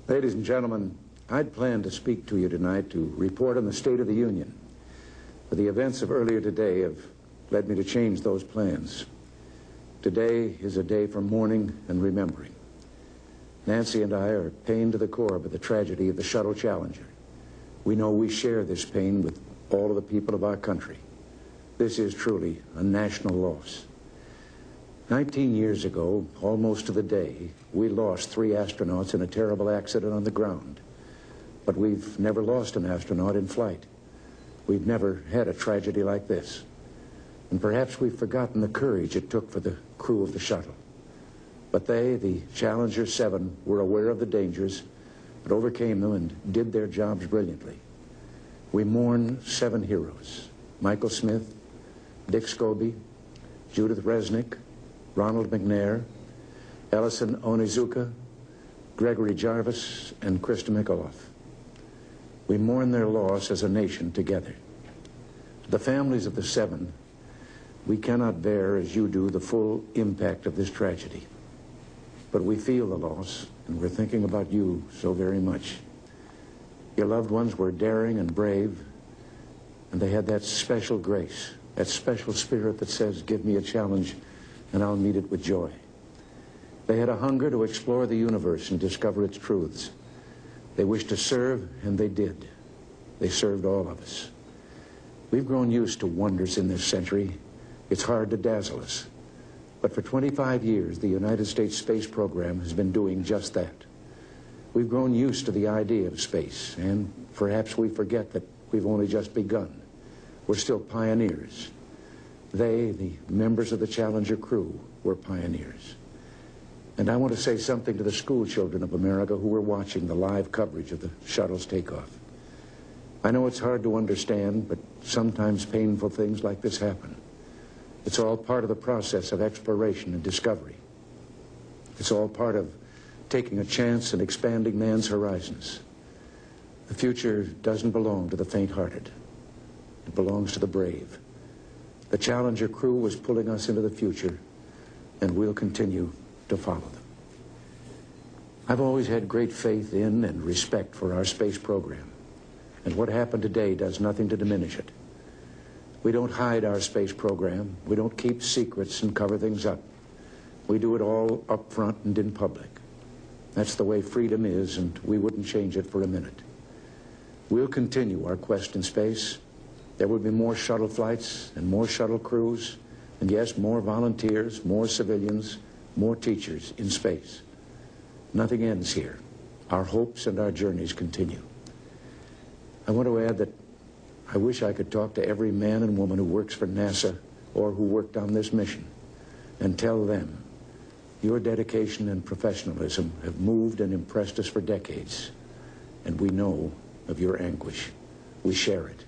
Ladies and gentlemen, I'd planned to speak to you tonight to report on the State of the Union. But the events of earlier today have led me to change those plans. Today is a day for mourning and remembering. Nancy and I are pained to the core by the tragedy of the Shuttle Challenger. We know we share this pain with all of the people of our country. This is truly a national loss. 19 years ago, almost to the day, we lost 3 astronauts in a terrible accident on the ground. But we've never lost an astronaut in flight. We've never had a tragedy like this. And perhaps we've forgotten the courage it took for the crew of the shuttle. But they, the Challenger 7, were aware of the dangers, but overcame them and did their jobs brilliantly. We mourn 7 heroes: Michael Smith, Dick Scobie, Judith Resnick, Ronald McNair, Ellison Onizuka, Gregory Jarvis, and Krista Mikaloff. We mourn their loss as a nation together. To the families of the 7, we cannot bear, as you do, the full impact of this tragedy. But we feel the loss, and we're thinking about you so very much. Your loved ones were daring and brave, and they had that special grace, that special spirit that says, "Give me a challenge, and I'll meet it with joy." They had a hunger to explore the universe and discover its truths. They wished to serve, and they did. They served all of us. We've grown used to wonders in this century. It's hard to dazzle us. But for 25 years, the United States space program has been doing just that. We've grown used to the idea of space, and perhaps we forget that we've only just begun. We're still pioneers. They, the members of the Challenger crew, were pioneers. And I want to say something to the school children of America who were watching the live coverage of the shuttle's takeoff. I know it's hard to understand, but sometimes painful things like this happen. It's all part of the process of exploration and discovery. It's all part of taking a chance and expanding man's horizons. The future doesn't belong to the faint-hearted. It belongs to the brave. The Challenger crew was pulling us into the future, and we'll continue to follow them. I've always had great faith in and respect for our space program, and what happened today does nothing to diminish it. We don't hide our space program. We don't keep secrets and cover things up. We do it all up front and in public. That's the way freedom is, and we wouldn't change it for a minute. We'll continue our quest in space. There will be more shuttle flights and more shuttle crews, and yes, more volunteers, more civilians, more teachers in space. Nothing ends here. Our hopes and our journeys continue. I want to add that I wish I could talk to every man and woman who works for NASA or who worked on this mission and tell them your dedication and professionalism have moved and impressed us for decades, and we know of your anguish. We share it.